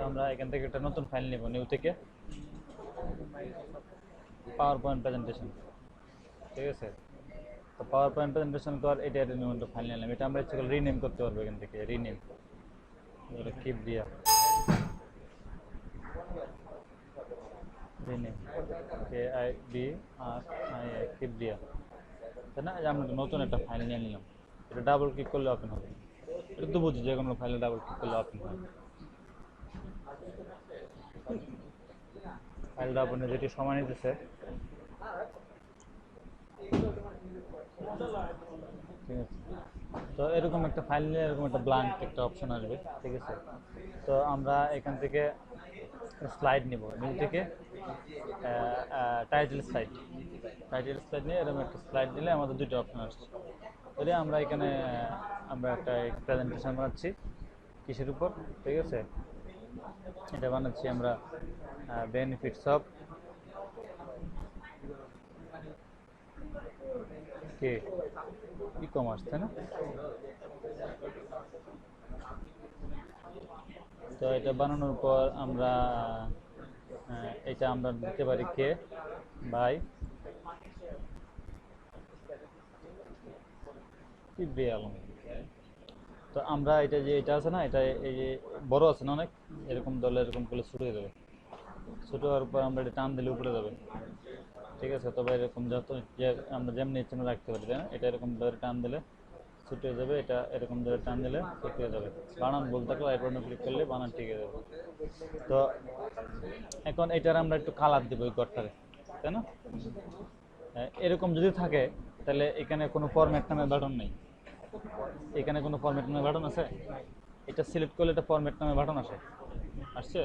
আমরা এখান থেকে একটা নতুন ফাইল নিব, নিউ থেকে পাওয়ার পয়েন্ট প্রেজেন্টেশন। ঠিক আছে, তো পাওয়ার পয়েন্ট প্রেজেন্টেশন কর, এটা একটা নিউ একটা ফাইল নিলাম। এটা আমরা ইচ্ছে করলে রিনেম করতে পারবো এখান থেকে, রিনেম কিপ দিয়া রিনেম KIBRIA কিপ দিয়া, তাই না? যে আমরা নতুন একটা ফাইল নিয়ে নিলাম, এটা ডাবল ক্লিক করলে ওপেন হবে। এটা তো বুঝি যে কোনো ফাইলে ডাবল ক্লিক করলে ওপেন হয়। ফাইলটা ওপেনে যেটি সময় নিতেছে, ঠিক আছে। তো এরকম একটা ফাইল নিয়ে এরকম একটা ব্ল্যাঙ্ক একটা অপশন আসবে, ঠিক আছে। তো আমরা এখান থেকে স্লাইড নিব, নিউ থেকে টাইটেল স্লাইড, টাইটেল স্লাইড নিয়ে এরকম একটা স্লাইড নিলে আমাদের দুটো অপশন আসছে। যদি আমরা এখানে আমরা একটা প্রেজেন্টেশন বানাচ্ছি কিসের উপর, ঠিক আছে, এটা বানাচ্ছি আমরা benefits of K e commerce, তাই না? তো এটা বানানোর পর আমরা এটা আমরা দিতে পারি কে বাই কিবরিয়া আলম। তো আমরা এটা যে এটা আছে না, এটা এই যে বড় আছে না অনেক, এরকম দলে এরকম করলে ছোট হয়ে যাবে। ছোট হওয়ার পর আমরা এটা টান দিলে উপরে যাবে, ঠিক আছে। তবে এরকম যত যে আমরা যেমনি ইচ্ছে রাখতে পারি, তাই না? এটা এরকম ধরে টান দিলে ছোট হয়ে যাবে, এটা এরকম ধরে টান দিলে ছোট হয়ে যাবে। বানান ভুল থাকলে এরপর ক্লিক করলে বানান ঠিক হয়ে যাবে। তো এখন এটার আমরা একটু কালার দিব এই ঘরটারে, তাই না? এরকম যদি থাকে তাহলে এখানে কোনো ফরম্যাট নামে বাটন নেই। এখানে কোনো ফরম্যাট নামে বাটন আছে? এটা সিলেক্ট করলে এটা ফরম্যাট নামে বাটন আসে, আসছে।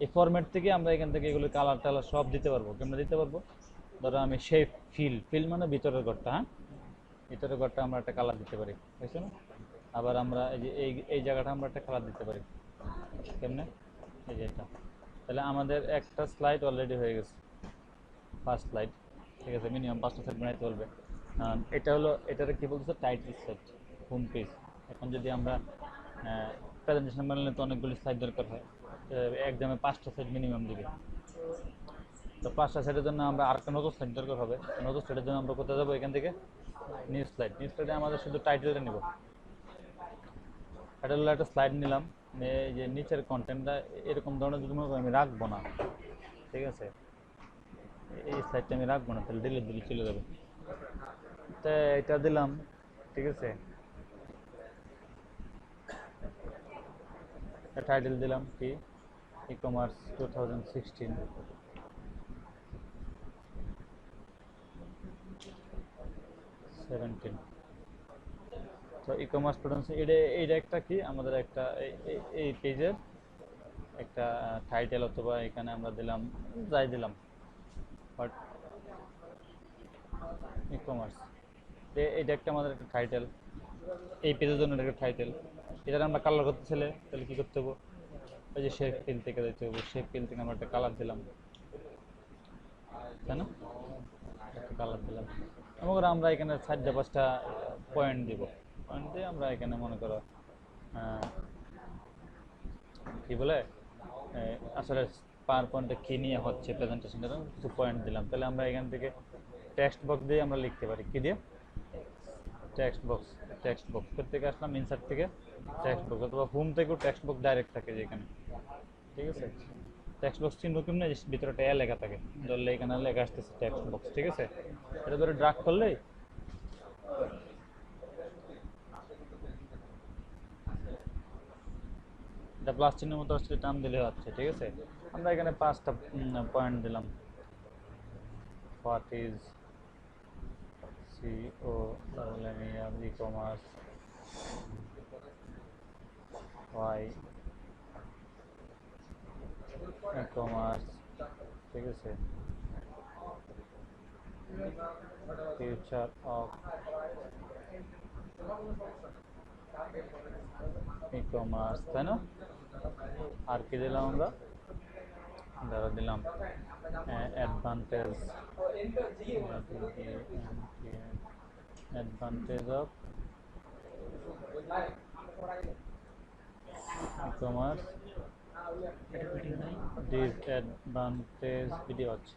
এই ফরম্যাট থেকে আমরা এখান থেকে এগুলো কালার টালার সব দিতে পারবো। কেমন দিতে পারবো? ধরো আমি শেপ ফিল, ফিল মানে ভিতরের ঘরটা, হ্যাঁ, ভিতরের ঘরটা আমরা একটা কালার দিতে পারি, বুঝছো না? আবার আমরা এই যে এই জায়গাটা আমরা একটা কালার দিতে পারি। কেমনে? এই যে এটা। তাহলে আমাদের একটা স্লাইড অলরেডি হয়ে গেছে, ফার্স্ট স্লাইড, ঠিক আছে। মিনিমাম 5টা স্লাইড বানাইতে বলবে। এটা হলো, এটার কি বলতেছে, টাইটেল স্লাইড, হোম পেজ। এখন যদি আমরা প্রেজেন্টেশন বানালে তো অনেকগুলি স্লাইড দরকার হয়, একদমে 5টা স্লাইড মিনিমাম দিবে। তো 5টা স্লাইডের জন্য আমরা আরেকটা নতুন স্লাইড দরকার হবে। নতুন স্লাইডের জন্য আমরা কোথায় যাবো? এখান থেকে নিউ স্লাইড, নিউ স্লাইডে আমাদের শুধু টাইটেলটা নিব। টাইটেল একটা স্লাইড নিলাম, এই যে নিচের কন্টেন্টটা এরকম ধরনের যদি মনে করি আমি রাখবো না, ঠিক আছে, এই স্লাইডটা আমি রাখবো না, তাহলে ডিলিট দিলে চলে যাবে। তো এটা দিলাম, ঠিক আছে, টাইটেল দিলাম কি, ই কমার্স 2016 17। তো ই কমার্স প্রোডাকশন, এটা একটা কি আমাদের একটা এই পেজের একটা টাইটেল, অথবা এখানে আমরা দিলাম যাই দিলাম, বাট ই কমার্স, এটা একটা আমাদের একটা টাইটেল, এই পেজের জন্য একটা টাইটেল। এটা আমরা কালার করতে চাইলে তাহলে কি করতে হবে? ওই যে শেপ ফিল থেকে দিতে হবে, শেপ ফিল থেকে আমরা একটা কালার দিলাম, তাই না? একটা কালার দিলাম। মনে করো আমরা এখানে 4-5টা পয়েন্ট দিব, পয়েন্ট দিয়ে আমরা এখানে মনে করো কি বলে আসলে পাওয়ার পয়েন্টে কী নিয়ে হচ্ছে প্রেজেন্টেশনটা, কিছু পয়েন্ট দিলাম। তাহলে আমরা এখান থেকে টেক্সট বক্স দিয়ে আমরা লিখতে পারি, কি দিয়ে? Text box. টেক্সট বক্স থেকে আসলাম ইনসার্ট থেকে টেক্সট বক্স, অথবা হোম থেকেও টেক্সট বক্স ডাইরেক্ট থাকে যেখানে, ঠিক আছে। টেক্সট বক্স চিহ্ন কেমন, ভিতরে একটা লেখা থাকে, ধরলে এখানে লেখা আসতেছে টেক্সট বক্স, ঠিক আছে। এটা ধরে ড্রাগ করলেই এটা প্লাস চিহ্নের মতো আসলে টান দিলে হচ্ছে, ঠিক আছে। আমরা এখানে 5টা পয়েন্ট দিলাম। What is so e commerce, why e commerce, ঠিক আছে, ফিউচার অফ ই কমার্স, তাই না? আর কি দিলাম আমরা? ধরো দিলাম advantage, advantage of e commerce disadvantage video আছে,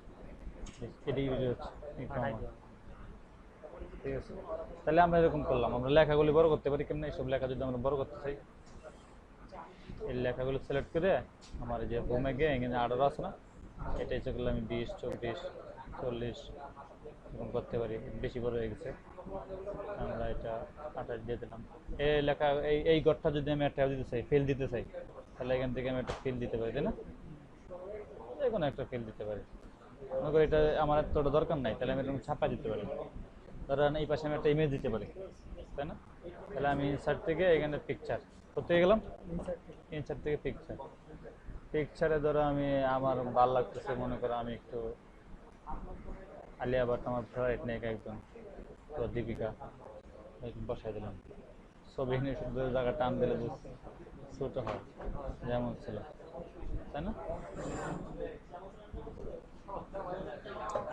এদিকে ভিডিও আছে একটু আমার, ঠিক আছে। তাহলে আমরা এরকম করলাম, আমরা লেখাগুলি বড় করতে পারি কেমন, এইসব লেখা যদি আমরা বড় করতে চাই, এই লেখাগুলো সিলেক্ট করে আমার যে হোমে গিয়ে এখানে আর্ডার আছে না, এটা ইচ্ছে করলে আমি 20, 24, 40 এরকম করতে পারি। বেশি বড় হয়ে গেছে, আমরা এটা 28 দিয়ে দিলাম। এই লেখা এই ঘরটা যদি আমি একটা দিতে চাই, ফিল দিতে চাই, তাহলে এখান থেকে আমি একটা ফিল দিতে পারি, তাই না? যে কোনো একটা ফিল দিতে পারি। মনে করি এটা আমার এতটা দরকার নাই, তাহলে আমি এরকম ছাপা দিতে পারি। ধরেন এই পাশে আমি একটা ইমেজ দিতে পারি, তাই না? তাহলে আমি ইনসার্ট থেকে এখানে পিকচার করতে গেলাম, ইনসার্ট থেকে পিকচার, পিকচারে ধরো আমি আমার ভালো লাগতেছে, মনে করো আমি একটু আলিয়া ভাট আমার ফেভারিট নায়িক একজন, তো দীপিকা বসাই দিলাম। ছবি নিয়ে শুধু জায়গা টান দিলে যে ছোট হয় যেমন ছিল, তাই না?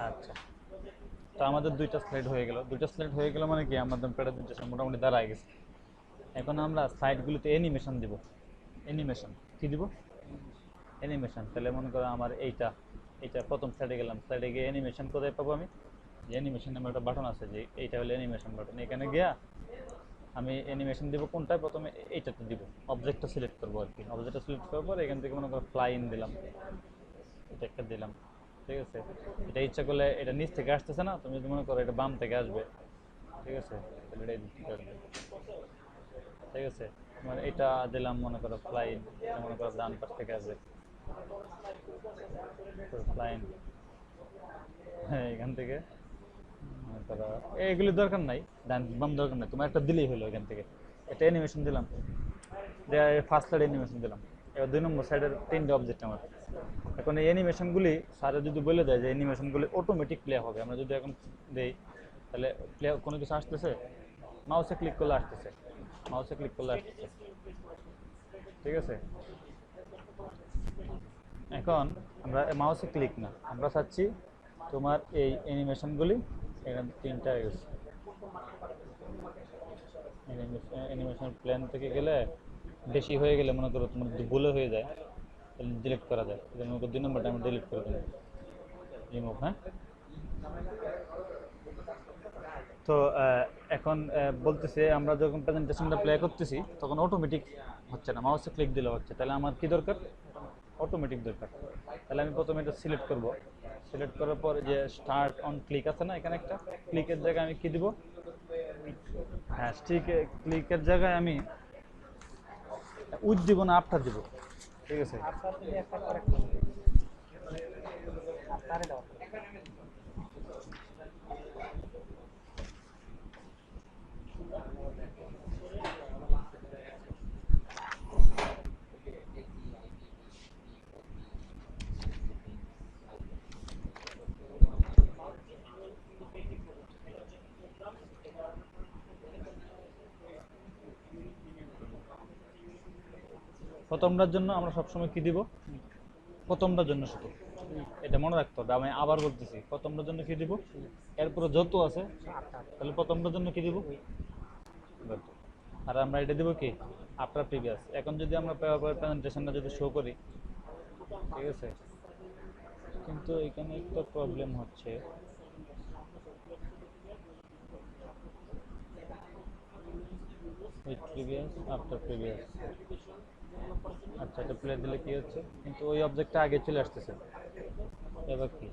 আচ্ছা, তো আমাদের দুইটা স্লাইড হয়ে গেল, দুইটা স্লাইড হয়ে গেল মানে কি আমাদের প্রেজেন্টেশন মোটামুটি দাঁড়ায় গেছে। এখন আমরা স্লাইডগুলোতে অ্যানিমেশন দিব। অ্যানিমেশন কি দিব? অ্যানিমেশন। তাহলে মনে করো আমার এইটা, এইটা প্রথম স্লাইডে গেলাম, স্লাইডে গিয়ে অ্যানিমেশন কোথায় পাবো আমি? যে অ্যানিমেশন নামে একটা বাটন আছে, যে এইটা হলো অ্যানিমেশন বাটন। এখানে গিয়া আমি অ্যানিমেশন দিব কোনটায়, প্রথমে এইটাতে দিব, অবজেক্টটা সিলেক্ট করবো আর কি। অবজেক্টটা সিলেক্ট করার পর এখান থেকে মনে করো ফ্লাই ইন দিলাম, এটা একটা দিলাম, ঠিক আছে। এটা ইচ্ছা করলে এটা নিচ থেকে আসতেছে না, তুমি যদি মনে করো এটা বাম থেকে আসবে, ঠিক আছে, তাহলে এটা দিতে পারবে, ঠিক আছে। মানে এটা দিলাম মনে করো ফ্লাই ইন, মনে করো ডান পাশ থেকে আসবে ফ্লাই ইন, হ্যাঁ এখান থেকে মনে করো এইগুলি দরকার নাই, ডান বাম দরকার নাই, তোমার একটা দিলেই হলো এখান থেকে। এটা অ্যানিমেশন দিলাম, ফার্স্ট সাইড অ্যানিমেশন দিলাম। এবার 2 নম্বর সাইডের 3টে অবজেক্ট আমার। এখন এই অ্যানিমেশনগুলি স্যারে যদি বলে দেয় যে অ্যানিমেশনগুলি অটোমেটিক প্লে হবে, আমরা যদি এখন দেই তাহলে প্লে কোনো কিছু আসতেছে, মাউসে ক্লিক করলে আসতেছে, মাউসে ক্লিক করলে আসতেছে, ঠিক আছে। এখন আমরা মাউসে ক্লিক না, আমরা চাচ্ছি তোমার এই অ্যানিমেশনগুলি, এখানে 3টা গেছে অ্যানিমেশন প্ল্যান থেকে গেলে বেশি হয়ে গেলে মনে করো তোমার যদি ভুলে হয়ে যায় তাহলে ডিলিট করা যায়, মনে করো 2 নম্বরটা আমরা ডিলিট করে দেবো, রিমুভ, হ্যাঁ। তো এখন বলতেছে আমরা যখন প্রেজেন্টেশনটা প্লে করতেছি তখন অটোমেটিক হচ্ছে না, মাউসে ক্লিক দিলে হচ্ছে। তাহলে আমার কি দরকার? অটোমেটিক দরকার। তাহলে আমি প্রথমে এটা সিলেক্ট করব, সিলেক্ট করার পর যে স্টার্ট অন ক্লিক আছে না, এখানে একটা ক্লিকের জায়গায় আমি কি দিব? হ্যাঁ, ক্লিকের জায়গায় আমি উইথ দিব না আফটার দিব, ঠিক আছে। প্রথমটার জন্য আমরা সবসময় কি দিব? প্রথমটার জন্য শুধু, এটা মনে রাখতে হবে। আমি আবার বলতেছি, প্রথমটার জন্য কি দিব, এরপরে যত আছে তাহলে প্রথমটার জন্য কি দিব, আর আমরা এটা দিব কি আফটার প্রিভিয়াস। এখন যদি আমরা প্রেজেন্টেশনটা যদি শো করি, ঠিক আছে, কিন্তু এখানে একটা প্রবলেম হচ্ছে, উইথ প্রিভিয়াস আফটার প্রিভিয়াস। আচ্ছা, এটা প্লে দিলে কি হচ্ছে, কিন্তু ওই অবজেক্টটা আগে চলে আসতেছে, এবার কি?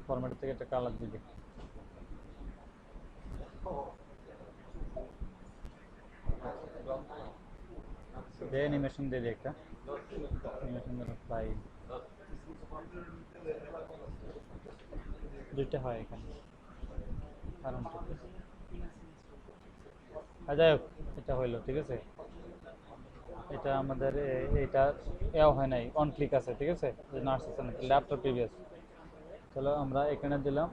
ফরম্যাট থেকে একটা কালার দিবে, অ্যানিমেশন দিয়ে একটা অ্যানিমেশন দ্বারা ফ্লাই, দুইটা হয় এখানে কারণ, যাই হোক এটা হইলো, ঠিক আছে। এটা আমাদের এটা এও হয় নাই, অন ক্লিক আছে, ঠিক আছে, না আসতেছে না, ল্যাপটপ প্রিভিয়াস। চলো আমরা এখানে দিলাম,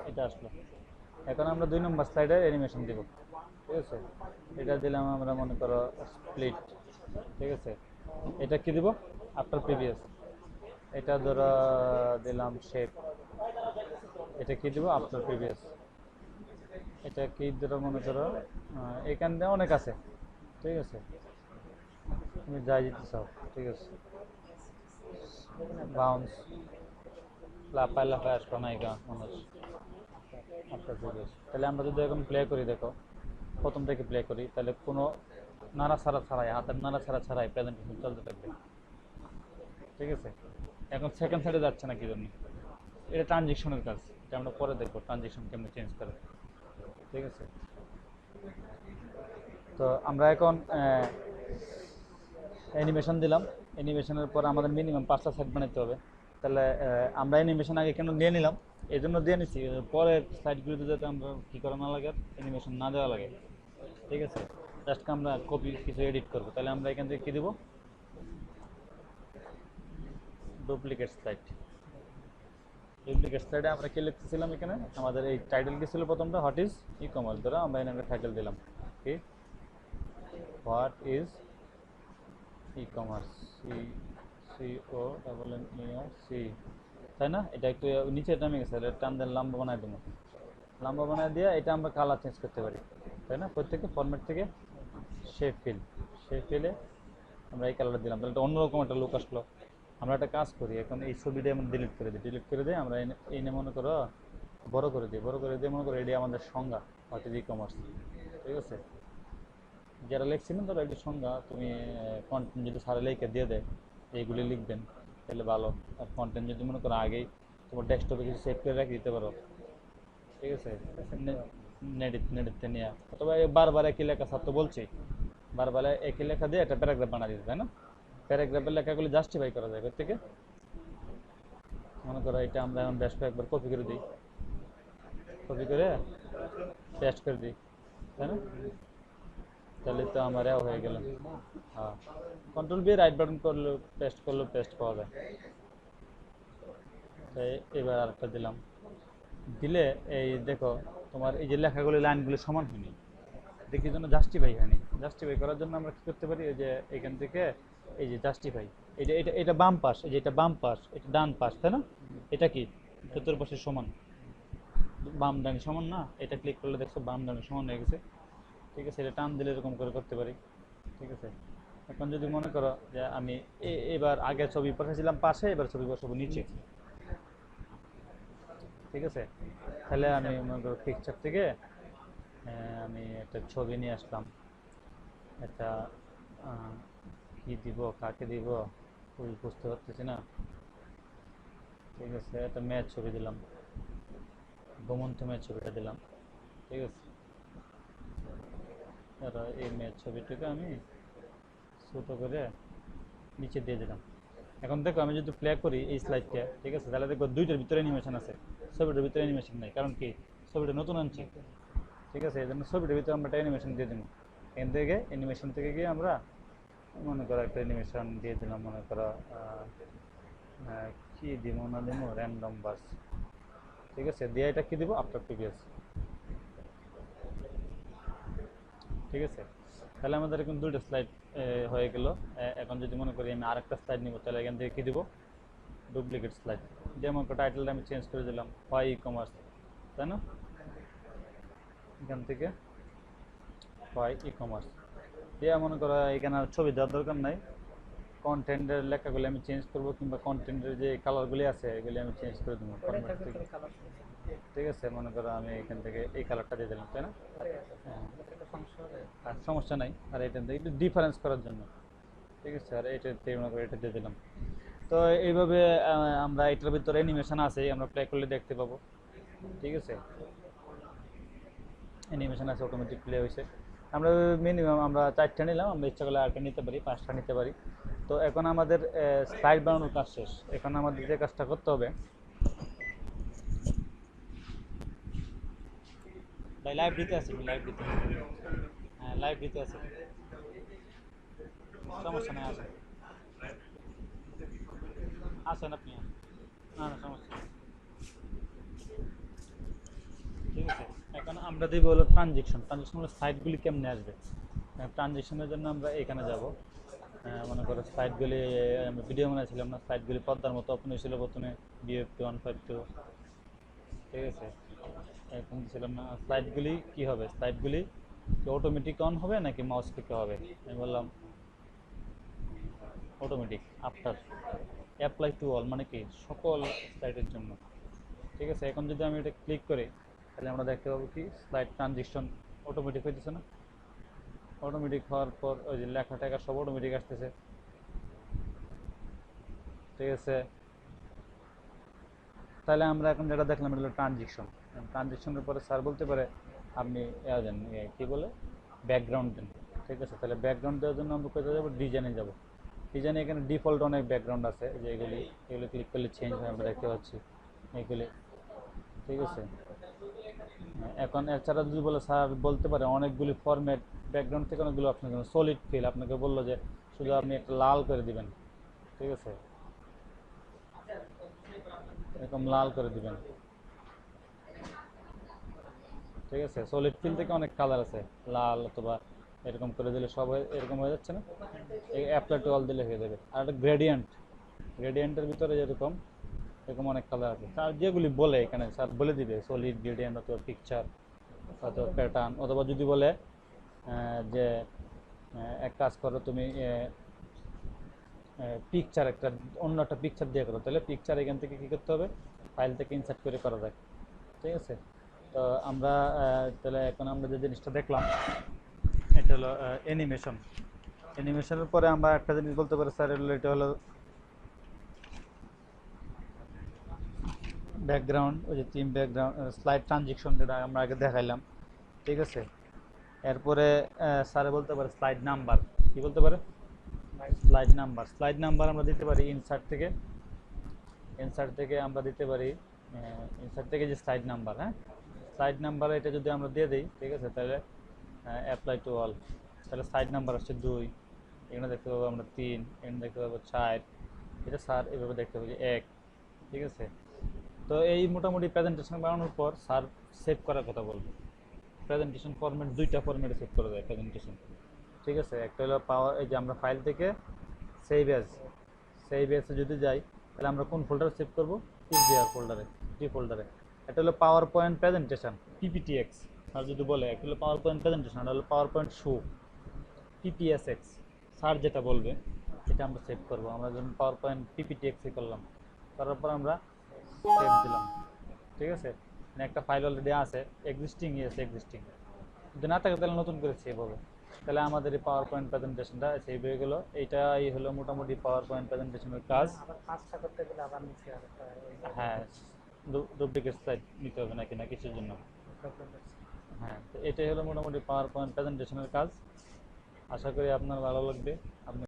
এটা আসলো। এখন আমরা 2 নম্বর স্লাইডে অ্যানিমেশন দিব, ঠিক ঠিক আছে। এটা দিলাম আমরা মনে করো স্প্লিট, ঠিক আছে। এটা কি দিব, আফটার প্রিভিয়াস। এটা ধরো দিলাম শেপ, এটা কি দিব, আফটার প্রিভিয়াস। এটা কি ধরো মনে করো এখানে অনেক আছে, ঠিক আছে, তুমি যাই দিতে চাও, ঠিক আছে। বাউন্স লাফায় লাফায় আসলো নায়িকা মানুষ, আফটার প্রিভিয়াস। তাহলে আমরা যদি এখন প্লে করি, দেখো প্রথম থেকে প্লে করি, তাহলে কোনো নাড়াছাড়া ছাড়াই, হাতের নাড়াছাড়া ছাড়াই প্রেজেন্টেশন চলতে থাকবে, ঠিক আছে। এখন সেকেন্ড সাইডে যাচ্ছে না কি জন্য, এটা ট্রানজিশনের কাজ, এটা আমরা পরে দেখবো ট্রানজিশন কেমনে চেঞ্জ করে, ঠিক আছে। তো আমরা এখন অ্যানিমেশন দিলাম, অ্যানিমেশনের পর আমাদের মিনিমাম 5টা সাইড বানাতে হবে। তাহলে আমরা অ্যানিমেশন আগে কেন দিয়ে নিলাম, এই জন্য দিয়ে নিচ্ছি পরের সাইডগুলোতে যাতে আমরা কী করা না লাগে, অ্যানিমেশন না দেওয়া লাগে, ঠিক আছে। জাস্ট আমরা কপি কিছু এডিট করবো, তাহলে আমরা এখান থেকে কী দেবো, ডুপ্লিকেট স্লাইড। ডুপ্লিকেট স্লাইডে আমরা কি লিখতেছিলাম, এখানে আমাদের এই টাইটেল কি ছিল প্রথমটা, হোয়াট ইজ ই কমার্স, ধরো আমরা এখানে টাইটেল দিলাম কি, what is e commerce, COMMERC, তাই না। এটা একটু নিচে নামে গেছে, এটা টান দেন লম্বা বানায় দেবো, লম্বা বানায় দিয়ে এটা আমরা কালার চেঞ্জ করতে পারি, তাই না। প্রত্যেকে ফরম্যাট থেকে শেপ ফিল, শেপ ফিলে আমরা এই কালারটা দিলাম, তাহলে এটা অন্যরকম একটা লুক আসলো। আমরা একটা কাজ করি, এখন এই ছবিটা আমরা ডিলিট করে দিই, ডিলিট করে দিয়ে আমরা এই মনে করো বড় করে দিই, বড় করে দিয়ে মনে করো এটি আমাদের সংজ্ঞা, হোয়াট ইজ ই কমার্স, ঠিক আছে। যারা লিখছিলেন ধরো একটি সংজ্ঞা, তুমি কন্টেন্ট যদি সারা লেখা দিয়ে দেয় এইগুলি লিখবেন, তাহলে ভালো। আর কন্টেন্ট যদি মনে করো আগেই তোমার ডেস্কটপে কিছু সেভ করে রেখে দিতে পারো, ঠিক আছে, নেডিতে নিয়ে। অথবা বারবার একই লেখা স্যার তো বলছি, বারবার একই লেখা দিয়ে একটা প্যারাগ্রাফ বানা দিতে, তাই না। প্যারাগ্রাফের লেখাগুলি জাস্টিফাই করা যায় থেকে, মনে করো এটা আমরা এখন বেশ কয়েকবার কপি করে দিই, কপি করে পেস্ট করে দিই, তাই না। তাহলে তো আমার হয়ে গেল, হ্যাঁ, কন্ট্রোল বি রাইট বাটন করলে পেস্ট করলে পেস্ট পাওয়া যায়। তাই এবার আরেকটা দিলাম, দিলে এই দেখো তোমার এই যে লেখাগুলি লাইনগুলি সমান হয়নি, দেখি জন্য জাস্টিফাই হয়নি। জাস্টিফাই করার জন্য আমরা কি করতে পারি, এই যে এখান থেকে এই যে জাস্টিফাই, এটা এটা এটা বাম পাশ, এই যে এটা বাম পাশ, এটা ডান পাশ, তাই না। এটা কি চতুর্পাশে সমান, বাম ডান সমান না, এটা ক্লিক করলে দেখছো বাম ডান সমান হয়ে গেছে, ঠিক আছে। এটা টান দিলে এরকম করে করতে পারি, ঠিক আছে। এখন যদি মনে করো যে আমি এবার আগে ছবি পাঠাইছিলাম পাশে, এবার ছবি বসাবো নিচে, ঠিক আছে। তাহলে আমি মনে করো পিকচার থেকে আমি একটা ছবি নিয়ে আসলাম, একটা কি দিব, কাকে দিব বুঝতে পারতেছি না, ঠিক আছে। একটা মেয়ের ছবি দিলাম, ঘুমন্ত মেয়ের ছবিটা দিলাম, ঠিক আছে। আর এই মেয়ের ছবিটাকে আমি ছোট করে নিচে দিয়ে দিলাম। এখন দেখো আমি যদি প্লে করি এই স্লাইডটা, ঠিক আছে, তাহলে দেখো দুইটার ভিতরে অ্যানিমেশন আছে, ছবিটার ভিতরে অ্যানিমেশন নাই, কারণ কি ছবিটা নতুন আনছি, ঠিক আছে। এই জন্য ছবিটার ভিতরে আমরা একটা অ্যানিমেশন দিয়ে দিলাম। এখান থেকে অ্যানিমেশন থেকে গিয়ে আমরা মনে করো একটা অ্যানিমেশন দিয়ে দিলাম, মনে করো কি দিব না দিব, র্যান্ডম বাস, ঠিক আছে, দিয়ে এটা কি দিব, আফটার প্রিভিয়াস, ঠিক আছে। তাহলে আমাদের এখন দুইটা স্লাইড হয়ে গেল। এখন যদি মনে করি আমি আরেকটা স্লাইড নিব, তাহলে এখান থেকে কি দিব, ডুপ্লিকেট স্লাইড, যেমন টাইটেলটা আমি চেঞ্জ করে দিলাম হোয়াই ই কমার্স, তাই না। এখান থেকে হোয়াই ই কমার্স দিয়ে মনে করো এখানে আর ছবি দেওয়ার দরকার নাই, কন্টেন্টের লেখাগুলি আমি চেঞ্জ করবো, কিংবা কন্টেন্টের যে কালারগুলি আছে এগুলি আমি চেঞ্জ করে দেবো ফরম্যাট থেকে, ঠিক আছে। মনে করো আমি এখান থেকে এই কালারটা দিয়ে দিলাম, তাই না। হ্যাঁ, আর সমস্যা নাই, আর এটা একটু ডিফারেন্স করার জন্য, ঠিক আছে। আর এটা মনে করো এটা দিয়ে দিলাম। তো এইভাবে আমরা এটার ভিতরে অ্যানিমেশন আছে, আমরা প্লে করলে দেখতে পাবো, ঠিক আছে। অ্যানিমেশন আছে, অটোমেটিক প্লে হয়েছে। আমরা মিনিমাম আমরা 4টা নিলাম, আমরা ইচ্ছা করলে আরেকটা নিতে পারি, 5টা নিতে পারি। তো এখন আমাদের স্লাইড বানানোর কাজ শেষ। এখন আমাদের যে কাজটা করতে হবে, ভাই লাইভ দিতে আছে, লাইভ দিতে, হ্যাঁ লাইভ দিতে আছে, সমস্যা নেই, আসেন আসেন আপনি, না না সমস্যা নেই, ঠিক আছে। এখন আমরা আমরা দিব হলো ট্রানজেকশন। ট্রানজেকশন হলো সাইটগুলি কেমনে আসবে। ট্রানজেকশনের জন্য আমরা এখানে যাব। মনে করো সাইটগুলি আমরা ভিডিও বানাইছিলাম না, সাইটগুলি পদ্মার মতো ওপেন হয়েছিল প্রথমে BFP 152, ঠিক আছে, এরকম ছিলাম না। সাইটগুলি কি হবে, সাইটগুলি অটোমেটিক অন হবে নাকি মাউস ক্লিকে হবে। আমি বললাম automatic after apply to all, মানে কি সকল সাইটের জন্য, ঠিক আছে। এখন যদি আমি এটা ক্লিক করি তাহলে আমরা দেখতে পাবো কি স্লাইড ট্রানজিশন অটোমেটিক হইতেছে না। অটোমেটিক হওয়ার পর ওই যে লেখা টেখা সব অটোমেটিক আসতেছে, ঠিক আছে। তাহলে আমরা এখন যেটা দেখলাম এটা হলো ট্রানজিশন। ট্রানজিশনের পরে স্যার বলতে পারে আপনি দেন কী বলে ব্যাকগ্রাউন্ড দেন, ঠিক আছে। তাহলে ব্যাকগ্রাউন্ড দেওয়ার জন্য আমরা কোথায় যাবো, ডিজাইনে যাব। ডিজাইনে এখানে ডিফল্ট অনেক ব্যাকগ্রাউন্ড আছে, যে এগুলি ক্লিক করলে চেঞ্জ হয়, আমরা দেখতে পাচ্ছি এগুলি, ঠিক আছে। এখন এছাড়া যদি বলে স্যার বলতে পারে অনেকগুলি ফরম্যাট ব্যাকগ্রাউন্ড থেকে অনেকগুলো অপশন, সলিড ফিল আপনাকে বললো যে শুধু আপনি একটা লাল করে দিবেন, ঠিক আছে, এরকম লাল করে দিবেন, ঠিক আছে। সলিড ফিল থেকে অনেক কালার আছে, লাল অথবা এরকম করে দিলে সব এরকম হয়ে যাচ্ছে না, এই অ্যাপ্লাই টু অল দিলে হয়ে যাবে। আর একটা গ্রেডিয়েন্ট, গ্রেডিয়েন্টের ভিতরে যেরকম এরকম অনেক কালার আছে, স্যার যেগুলি বলে এখানে স্যার বলে দিবে সলিড, গ্রেডিয়েন্ট অথবা পিকচার অথবা প্যাটার্ন, অথবা যদি বলে যে এক কাজ করো তুমি পিকচার একটা অন্য একটা পিকচার দিয়ে করো, তাহলে পিকচার এখান থেকে কী করতে হবে, ফাইল থেকে ইনসার্ট করে করা যায়, ঠিক আছে। তো আমরা তাহলে এখন আমরা যে জিনিসটা দেখলাম এটা হলো অ্যানিমেশন। অ্যানিমেশনের পরে আমরা একটা জিনিস বলতে পারি স্যার, এটা হলো ব্যাকগ্রাউন্ড, ওই যে থিম ব্যাকগ্রাউন্ড স্লাইড ট্রানজিশন যেটা আমরা আগে দেখাইলাম, ঠিক আছে। এরপরে স্যারে বলতে পারে স্লাইড নাম্বার, কি বলতে পারে, স্লাইড নাম্বার। স্লাইড নাম্বার আমরা দিতে পারি ইনসার্ট থেকে, ইনসার্ট থেকে আমরা দিতে পারি ইনসার্ট থেকে যে স্লাইড নাম্বার, হ্যাঁ স্লাইড নাম্বার এটা যদি আমরা দিয়ে দিই, ঠিক আছে, তাহলে অ্যাপ্লাই টু অল, তাহলে স্লাইড নাম্বার আসছে 2, এখানে দেখতে পাবো আমরা 3, এখানে দেখতে পাবো 4, এটা স্যার এভাবে দেখতে পাবো যে 1, ঠিক আছে। তো এই মোটামুটি প্রেজেন্টেশন বানানোর পর স্যার সেভ করার কথা বলবো। প্রেজেন্টেশন ফরম্যাট দুইটা ফরম্যাটে সেভ করা যায় প্রেজেন্টেশন, ঠিক আছে। একটা হলো পাওয়ার, এই যে আমরা ফাইল থেকে সেভ অ্যাজ, সেভ অ্যাজে যদি যাই তাহলে আমরা কোন ফোল্ডারে সেভ করবো, পিডিএফ ফোল্ডারে, টি ফোল্ডারে। এটা হলো পাওয়ার পয়েন্ট প্রেজেন্টেশন পিপিটিএক্স, আর যদি বলে একটা হলো পাওয়ার পয়েন্ট প্রেজেন্টেশন, এটা হলো পাওয়ার পয়েন্ট শো পিপিএসএক্স, স্যার যেটা বলবে সেটা আমরা সেভ করবো। আমরা যখন পাওয়ার পয়েন্ট পিপিটিএক্সে করলাম, করার পর আমরা সেভ দিলাম, ঠিক আছে। একটা ফাইল অলরেডি আছে, এক্সিস্টিং আছে, এক্সিস্টিং যদি না থাকে তাহলে নতুন করে সেভ হবে। তাহলে আমাদের এই পাওয়ার পয়েন্ট প্রেজেন্টেশনটা সেভ হয়ে গেলো। এইটাই হলো মোটামুটি পাওয়ার পয়েন্ট প্রেজেন্টেশনের কাজ। হ্যাঁ, ডুপ্লিকেট স্লাইড নিতে হবে নাকি না কিছুর জন্য, হ্যাঁ। তো এটাই হলো মোটামুটি পাওয়ার পয়েন্ট প্রেজেন্টেশনের কাজ। আশা করি আপনার ভালো লাগবে। আপনি